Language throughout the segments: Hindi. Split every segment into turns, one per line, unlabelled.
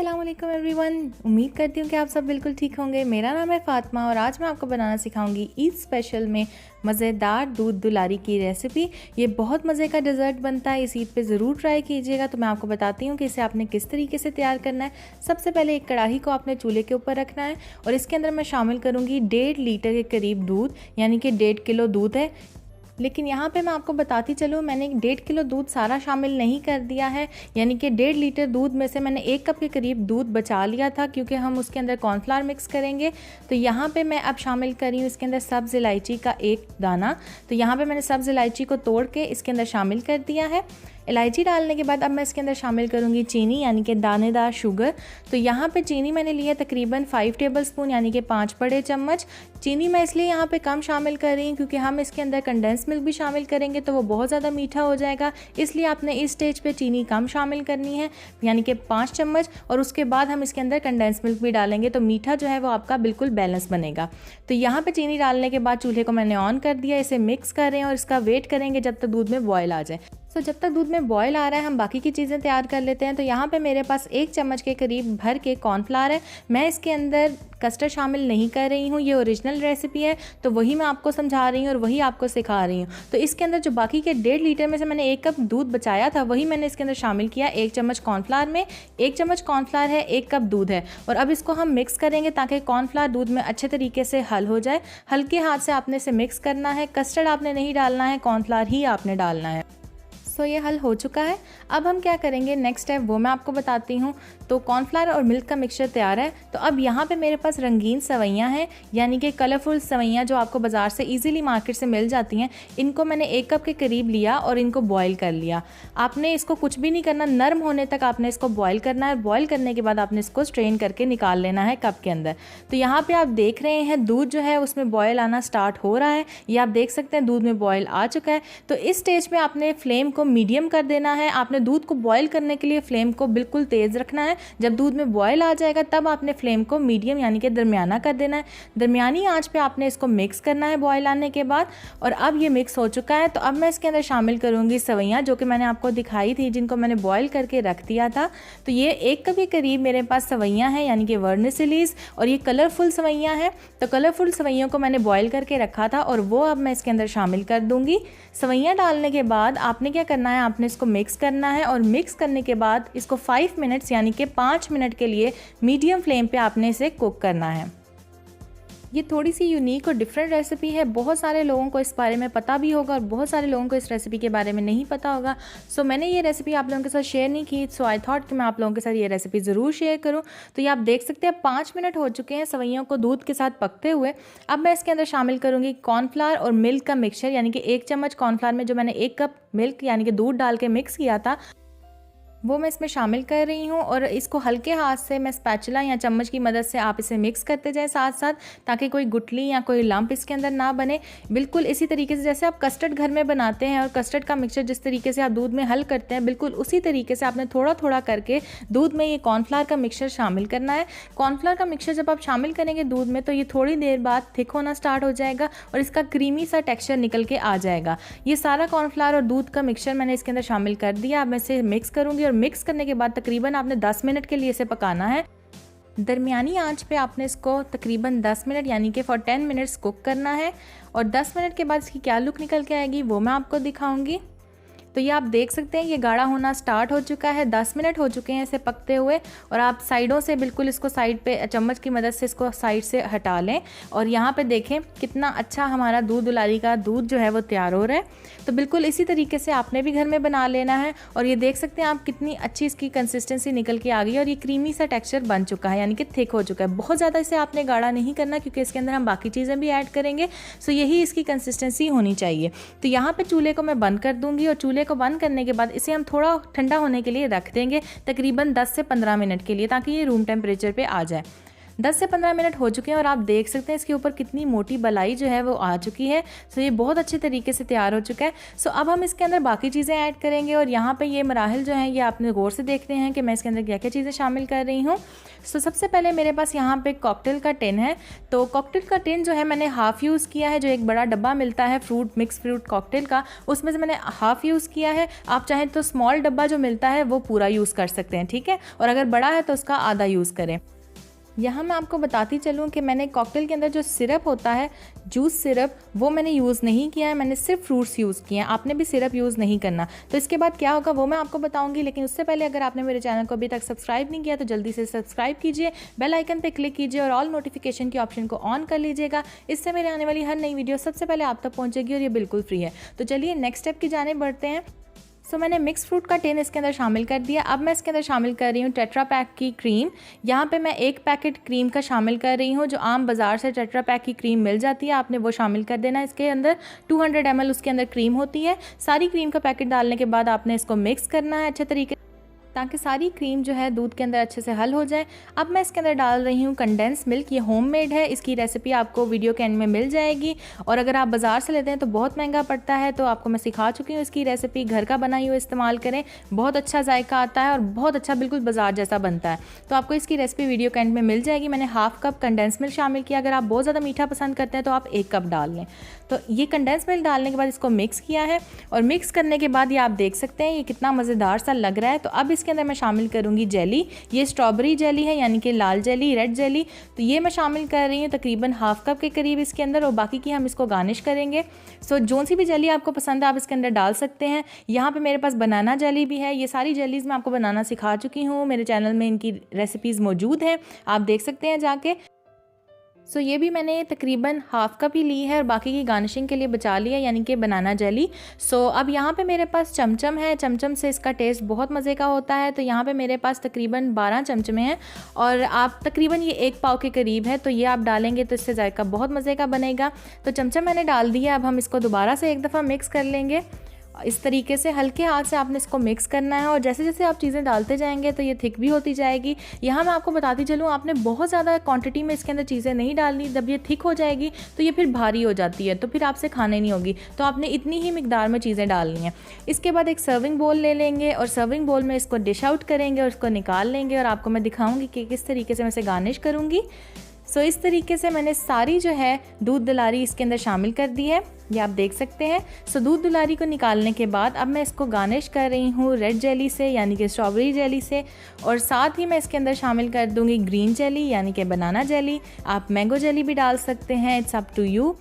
अस्सलामुअलैकुम एवरीवन। उम्मीद करती हूँ कि आप सब बिल्कुल ठीक होंगे। मेरा नाम है फ़ातिमा और आज मैं आपको बनाना सिखाऊंगी ईद स्पेशल में मज़ेदार दूध दुलारी की रेसिपी। ये बहुत मज़े का डेज़र्ट बनता है, इस ईद पे ज़रूर ट्राई कीजिएगा। तो मैं आपको बताती हूँ कि इसे आपने किस तरीके से तैयार करना है। सबसे पहले एक कढ़ाई को आपने चूल्हे के ऊपर रखना है और इसके अंदर मैं शामिल करूँगी 1.5 लीटर के करीब दूध, यानी कि 1.5 किलो दूध है। लेकिन यहाँ पे मैं आपको बताती चलूँ, मैंने 1.5 किलो दूध सारा शामिल नहीं कर दिया है, यानी कि 1.5 लीटर दूध में से मैंने 1 कप के करीब दूध बचा लिया था, क्योंकि हम उसके अंदर कॉर्नफ्लावर मिक्स करेंगे। तो यहाँ पे मैं अब शामिल कर रही हूँ इसके अंदर सब्ज़ इलायची का 1 दाना। तो यहाँ पे मैंने सब्ज़ इलायची को तोड़ के इसके अंदर शामिल कर दिया है। इलायची डालने के बाद अब मैं इसके अंदर शामिल करूँगी चीनी, यानी कि दानेदार शुगर। तो यहाँ पे चीनी मैंने लिया तकरीबन 5 टेबलस्पून, यानी कि 5 बड़े चम्मच। चीनी मैं इसलिए यहाँ पे कम शामिल कर रही हूँ क्योंकि हम इसके अंदर कंडेंस मिल्क भी शामिल करेंगे तो वो बहुत ज़्यादा मीठा हो जाएगा, इसलिए आपने इस स्टेज पे चीनी कम शामिल करनी है, यानी कि 5 चम्मच। और उसके बाद हम इसके अंदर कंडेंस मिल्क भी डालेंगे तो मीठा जो है वो आपका बिल्कुल बैलेंस बनेगा। तो यहाँ पे चीनी डालने के बाद चूल्हे को मैंने ऑन कर दिया, इसे मिक्स कर रहे हैं और इसका वेट करेंगे जब तक दूध में बॉयल आ जाए। जब तक दूध में बॉयल आ रहा है हम बाकी की चीज़ें तैयार कर लेते हैं। तो यहाँ पे मेरे पास 1 चम्मच के करीब भर के कॉर्नफ्लावर है। मैं इसके अंदर कस्टर्ड शामिल नहीं कर रही हूँ, ये ओरिजिनल रेसिपी है तो वही मैं आपको समझा रही हूँ और वही आपको सिखा रही हूँ। तो इसके अंदर जो बाकी के 1.5 लीटर में से मैंने 1 कप दूध बचाया था वही मैंने इसके अंदर शामिल किया। 1 चम्मच कॉर्नफ्लावर में 1 चम्मच कॉर्नफ्लावर है, 1 कप दूध है। और अब इसको हम मिक्स करेंगे ताकि कॉर्नफ्लावर दूध में अच्छे तरीके से हल हो जाए। हल्के हाथ से आपने इसे मिक्स करना है, कस्टर्ड आपने नहीं डालना है, कॉर्नफ्लावर ही आपने डालना है। ये हल हो चुका है। अब हम क्या करेंगे नेक्स्ट स्टेप वो मैं आपको बताती हूँ। तो कॉर्नफ्लावर और मिल्क का मिक्सचर तैयार है। तो अब यहाँ पे मेरे पास रंगीन सवैयाँ हैं, यानी कि कलरफुल सवैयाँ जो आपको बाज़ार से इजीली मार्केट से मिल जाती हैं। इनको मैंने 1 कप के करीब लिया और इनको बॉईल कर लिया। आपने इसको कुछ भी नहीं करना, नरम होने तक आपने इसको बॉईल करना है। बॉईल करने के बाद आपने इसको स्ट्रेन करके निकाल लेना है कप के अंदर। तो यहाँ पर आप देख रहे हैं दूध जो है उसमें बॉयल आना स्टार्ट हो रहा है। ये आप देख सकते हैं दूध में बॉयल आ चुका है। तो इस स्टेज में आपने फ्लेम को मीडियम कर देना है। आपने दूध को बॉईल करने के लिए फ्लेम को बिल्कुल तेज़ रखना है। जब दूध में बॉईल आ जाएगा तब आपने फ्लेम को मीडियम यानी कि दरमियाना कर देना है। दरमियानी आंच पे आपने इसको मिक्स करना है बॉईल आने के बाद। और अब ये मिक्स हो चुका है तो अब मैं इसके अंदर शामिल करूँगी सवैयाँ जो कि मैंने आपको दिखाई थी, जिनको मैंने बॉईल करके रख दिया था। तो ये 1 कप के करीब मेरे पास सवैयाँ हैं, यानी कि वर्मिसेलीज, और ये कलरफुल सवैयाँ हैं। तो कलरफुल सवैयों को मैंने बॉईल करके रखा था और वो अब मैं इसके अंदर शामिल कर दूँगी। सवैयाँ डालने के बाद आपने क्या करना है, आपने इसको मिक्स करना है और मिक्स करने के बाद इसको 5 मिनट्स यानी कि 5 मिनट के लिए मीडियम फ्लेम पे आपने इसे कुक करना है। ये थोड़ी सी यूनिक और डिफरेंट रेसिपी है। बहुत सारे लोगों को इस बारे में पता भी होगा और बहुत सारे लोगों को इस रेसिपी के बारे में नहीं पता होगा। मैंने ये रेसिपी आप लोगों के साथ शेयर नहीं की, आई थॉट कि मैं आप लोगों के साथ ये रेसिपी ज़रूर शेयर करूँ। तो ये आप देख सकते हैं 5 मिनट हो चुके हैं सवैयों को दूध के साथ पकते हुए। अब मैं इसके अंदर शामिल करूँगी कॉर्नफ्लावर और मिल्क का मिक्सचर, यानी कि 1 चम्मच कॉर्नफ्लावर में जो मैंने 1 कप मिल्क यानी कि दूध डाल के मिक्स किया था वो मैं इसमें शामिल कर रही हूँ। और इसको हल्के हाथ से मैं स्पैचुला या चम्मच की मदद से आप इसे मिक्स करते जाएं साथ साथ, ताकि कोई गुठली या कोई लंप इसके अंदर ना बने। बिल्कुल इसी तरीके से जैसे आप कस्टर्ड घर में बनाते हैं और कस्टर्ड का मिक्सचर जिस तरीके से आप दूध में हल करते हैं, बिल्कुल उसी तरीके से आपने थोड़ा थोड़ा करके दूध में ये कॉर्नफ्लावर का मिक्सचर शामिल करना है। कॉर्नफ्लावर का मिक्सचर जब आप शामिल करेंगे दूध में तो ये थोड़ी देर बाद थिक होना स्टार्ट हो जाएगा और इसका क्रीमी सा टेक्स्चर निकल के आ जाएगा। ये सारा कॉर्नफ्लावर और दूध का मिक्सचर मैंने इसके अंदर शामिल कर दिया। अब मैं इसे मिक्स करूँगी और मिक्स करने के बाद तकरीबन आपने 10 मिनट के लिए इसे पकाना है। दरमियानी आंच पे आपने इसको तकरीबन 10 मिनट यानी कि 10 मिनट्स कुक करना है। और 10 मिनट के बाद इसकी क्या लुक निकल के आएगी वो मैं आपको दिखाऊंगी। तो ये आप देख सकते हैं ये गाढ़ा होना स्टार्ट हो चुका है। 10 मिनट हो चुके हैं इसे पकते हुए। और आप साइडों से बिल्कुल इसको साइड पे चम्मच की मदद से इसको साइड से हटा लें। और यहाँ पे देखें कितना अच्छा हमारा दूध दुलारी का दूध जो है वो तैयार हो रहा है। तो बिल्कुल इसी तरीके से आपने भी घर में बना लेना है। और ये देख सकते हैं आप कितनी अच्छी इसकी कंसिस्टेंसी निकल के आ गई और ये क्रीमी सा टेक्स्चर बन चुका है, यानी कि थिक हो चुका है। बहुत ज़्यादा इसे आपने गाढ़ा नहीं करना क्योंकि इसके अंदर हम बाकी चीज़ें भी ऐड करेंगे। यही इसकी कंसिस्टेंसी होनी चाहिए। तो यहाँ पर चूल्हे को मैं बंद कर दूँगी और चूल्हे को बंद करने के बाद इसे हम थोड़ा ठंडा होने के लिए रख देंगे तकरीबन 10 से 15 मिनट के लिए, ताकि ये रूम टेम्परेचर पे आ जाए। 10 से 15 मिनट हो चुके हैं और आप देख सकते हैं इसके ऊपर कितनी मोटी बलाई जो है वो आ चुकी है। सो ये बहुत अच्छे तरीके से तैयार हो चुका है। सो अब हम इसके अंदर बाकी चीज़ें ऐड करेंगे और यहाँ पे ये मराहिल जो हैं ये आपने गौर से देखते हैं कि मैं इसके अंदर क्या क्या चीज़ें शामिल कर रही हूँ। सो सबसे पहले मेरे पास यहाँ पे कॉकटेल का टिन है। तो कॉकटेल का टिन जो है मैंने हाफ़ यूज़ किया है। जो एक बड़ा डब्बा मिलता है मिक्स फ्रूट कॉकटेल का, उसमें से मैंने हाफ़ यूज़ किया है। आप चाहें तो स्मॉल डब्बा जो मिलता है वो पूरा यूज़ कर सकते हैं, ठीक है। और अगर बड़ा है तो उसका आधा यूज़ करें। यहाँ मैं आपको बताती चलूँ कि मैंने कॉकटेल के अंदर जो सिरप होता है, जूस सिरप, वो मैंने यूज़ नहीं किया है। मैंने सिर्फ फ्रूट्स यूज़ किए हैं। आपने भी सिरप यूज़ नहीं करना। तो इसके बाद क्या होगा वो मैं आपको बताऊंगी, लेकिन उससे पहले अगर आपने मेरे चैनल को अभी तक सब्सक्राइब नहीं किया तो जल्दी से सब्सक्राइब कीजिए, बेल आइकन पे क्लिक कीजिए और ऑल नोटिफिकेशन के ऑप्शन को ऑन कर लीजिएगा। इससे मेरे आने वाली हर नई वीडियो सबसे पहले आप तक पहुँचेगी और ये बिल्कुल फ्री है। तो चलिए नेक्स्ट स्टेप की जाने बढ़ते हैं। सो मैंने मिक्स फ्रूट का टिन इसके अंदर शामिल कर दिया। अब मैं इसके अंदर शामिल कर रही हूँ टेट्रा पैक की क्रीम। यहाँ पे मैं 1 पैकेट क्रीम का शामिल कर रही हूँ। जो आम बाज़ार से टेट्रा पैक की क्रीम मिल जाती है आपने वो शामिल कर देना। इसके अंदर 200 ml उसके अंदर क्रीम होती है। सारी क्रीम का पैकेट डालने के बाद आपने इसको मिक्स करना है अच्छे तरीके, ताकि सारी क्रीम जो है दूध के अंदर अच्छे से हल हो जाए। अब मैं इसके अंदर डाल रही हूँ कंडेंस मिल्क। ये होममेड है। इसकी रेसिपी आपको वीडियो के एंड में मिल जाएगी और अगर आप बाज़ार से लेते हैं तो बहुत महंगा पड़ता है। तो आपको मैं सिखा चुकी हूँ इसकी रेसिपी। घर का बनाई हुई इस्तेमाल करें, बहुत अच्छा जायका आता है और बहुत अच्छा बिल्कुल बाज़ार जैसा बनता है। तो आपको इसकी रेसिपी वीडियो के एंड में मिल जाएगी। मैंने हाफ़ कप कंडेंस मिल्क शामिल किया। अगर आप बहुत ज़्यादा मीठा पसंद करते हैं तो आप 1 कप डाल लें। तो ये कंडेंस मिल्क डालने के बाद इसको मिक्स किया है और मिक्स करने के बाद ये आप देख सकते हैं ये कितना मज़ेदार सा लग रहा है। तो अब इसके अंदर मैं शामिल करूँगी जेली। ये स्ट्रॉबेरी जेली है, यानी कि लाल जेली, रेड जेली। तो ये मैं शामिल कर रही हूँ तकरीबन हाफ़ कप के करीब इसके अंदर और बाकी की हम इसको गार्निश करेंगे। सो जो सी भी जेली आपको पसंद है आप इसके अंदर डाल सकते हैं। यहाँ पे मेरे पास बनाना जेली भी है। ये सारी जेलीज़ मैं आपको बनाना सिखा चुकी हूँ। मेरे चैनल में इनकी रेसिपीज़ मौजूद हैं, आप देख सकते हैं जाके। सो ये भी मैंने तकरीबन हाफ़ कप ही ली है और बाकी की गार्निशिंग के लिए बचा लिया, यानी कि बनाना जेली। सो अब यहाँ पे मेरे पास चमचम है। चमचम से इसका टेस्ट बहुत मज़े का होता है। तो यहाँ पे मेरे पास तकरीबन 12 चमचमे हैं और आप तकरीबन ये 1 पाव के करीब है। तो ये आप डालेंगे तो इससे जायका बहुत मज़े का बनेगा। तो चमचम मैंने डाल दिया। अब हम इसको दोबारा से एक दफ़ा मिक्स कर लेंगे। इस तरीके से हल्के हाथ से आपने इसको मिक्स करना है और जैसे जैसे आप चीज़ें डालते जाएंगे तो ये थिक भी होती जाएगी। यहाँ मैं आपको बताती चलूँ, आपने बहुत ज़्यादा क्वांटिटी में इसके अंदर चीज़ें नहीं डालनी। जब ये थिक हो जाएगी तो ये फिर भारी हो जाती है, तो फिर आपसे खाने नहीं होगी। तो आपने इतनी ही मिकदार में चीज़ें डालनी है। इसके बाद एक सर्विंग बोल ले लेंगे और सर्विंग बोल में इसको डिश आउट करेंगे और इसको निकाल लेंगे और आपको मैं दिखाऊँगी कि किस तरीके से मैं इसे गार्निश करूँगी। सो इस तरीके से मैंने सारी जो है दूध दुलारी इसके अंदर शामिल कर दी है, ये आप देख सकते हैं। सो दूध दुलारी को निकालने के बाद अब मैं इसको गार्निश कर रही हूँ रेड जेली से, यानी कि स्ट्रॉबेरी जेली से, और साथ ही मैं इसके अंदर शामिल कर दूँगी ग्रीन जेली, यानी कि बनाना जेली। आप मैंगो जेली भी डाल सकते हैं, इट्स अप टू यू।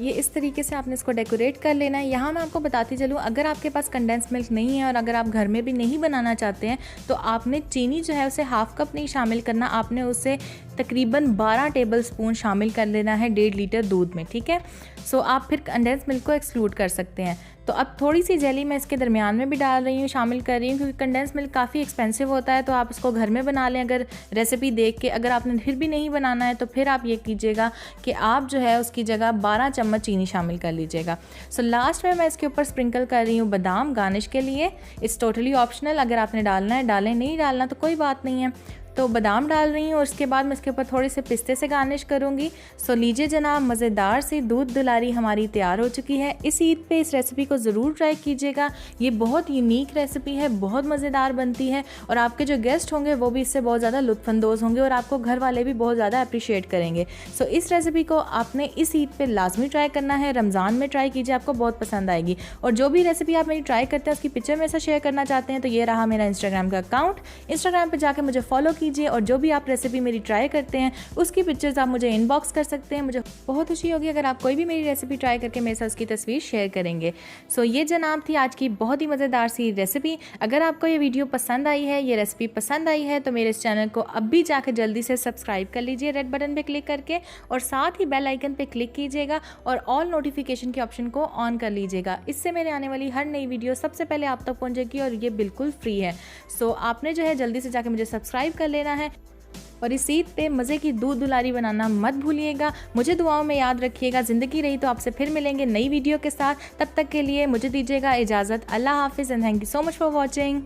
ये इस तरीके से आपने इसको डेकोरेट कर लेना है। यहाँ मैं आपको बताती चलूँ, अगर आपके पास कंडेंस मिल्क नहीं है और अगर आप घर में भी नहीं बनाना चाहते हैं तो आपने चीनी जो है उसे हाफ़ कप नहीं शामिल करना, आपने उसे तकरीबन 12 टेबल स्पून शामिल कर लेना है 1.5 लीटर दूध में, ठीक है। सो आप फिर कंडेंस मिल्क को एक्सक्लूड कर सकते हैं। तो अब थोड़ी सी जेली मैं इसके दरमियान में भी डाल रही हूँ, शामिल कर रही हूँ, क्योंकि कंडेंस मिल्क काफ़ी एक्सपेंसिव होता है। तो आप इसको घर में बना लें अगर रेसिपी देख के। अगर आपने फिर भी नहीं बनाना है तो फिर आप ये कीजिएगा कि आप जो है उसकी जगह 12 चम्मच चीनी शामिल कर लीजिएगा। सो लास्ट में मैं इसके ऊपर स्प्रिंकल कर रही हूँ बादाम गार्निश के लिए। इट्स टोटली ऑप्शनल, अगर आपने डालना है डालें, नहीं डालना तो कोई बात नहीं है। तो बादाम डाल रही हूँ और उसके बाद मैं इसके ऊपर थोड़े से पिस्ते से गार्निश करूँगी। सो लीजिए जनाब, मज़ेदार सी दूध दुलारी हमारी तैयार हो चुकी है। इस ईद पे इस रेसिपी को ज़रूर ट्राई कीजिएगा। ये बहुत यूनिक रेसिपी है, बहुत मज़ेदार बनती है और आपके जो गेस्ट होंगे वो भी इससे बहुत ज़्यादा लुत्फ़अंदोज़ होंगे और आपको घर वाले भी बहुत ज़्यादा अप्रिशिएट करेंगे। सो इस रेसिपी को आपने इस ईद पर लाजमी ट्राई करना है। रमज़ान में ट्राई कीजिए, आपको बहुत पसंद आएगी। और जो भी रेसिपी आप मेरी ट्राई करते हैं उसकी पिक्चर मेरे साथ शेयर करना चाहते हैं तो ये रहा मेरा इंस्टाग्राम का अकाउंट। इंस्टाग्राम पर जाकर मुझे फॉलो कीजिए और जो भी आप रेसिपी मेरी ट्राई करते हैं उसकी पिक्चर्स आप मुझे इनबॉक्स कर सकते हैं। मुझे बहुत खुशी होगी अगर आप कोई भी मेरी रेसिपी ट्राई करके मेरे साथ उसकी तस्वीर शेयर करेंगे। सो ये जनाब थी आज की बहुत ही मज़ेदार सी रेसिपी। अगर आपको ये वीडियो पसंद आई है, ये रेसिपी पसंद आई है तो मेरे इस चैनल को अब भी जाकर जल्दी से सब्सक्राइब कर लीजिए रेड बटन पर क्लिक करके, और साथ ही बेल आइकन पर क्लिक कीजिएगा और ऑल नोटिफिकेशन के ऑप्शन को ऑन कर लीजिएगा। इससे मेरे आने वाली हर नई वीडियो सबसे पहले आप तक पहुँचेगी और ये बिल्कुल फ्री है। सो आपने जो है जल्दी से जाकर मुझे सब्सक्राइब कर लेना है और इस ईद पे मज़े की दूध दुलारी बनाना मत भूलिएगा। मुझे दुआओं में याद रखिएगा। ज़िंदगी रही तो आपसे फिर मिलेंगे नई वीडियो के साथ। तब तक के लिए मुझे दीजिएगा इजाज़त। अल्लाह हाफिज़ and thank you so much for watching.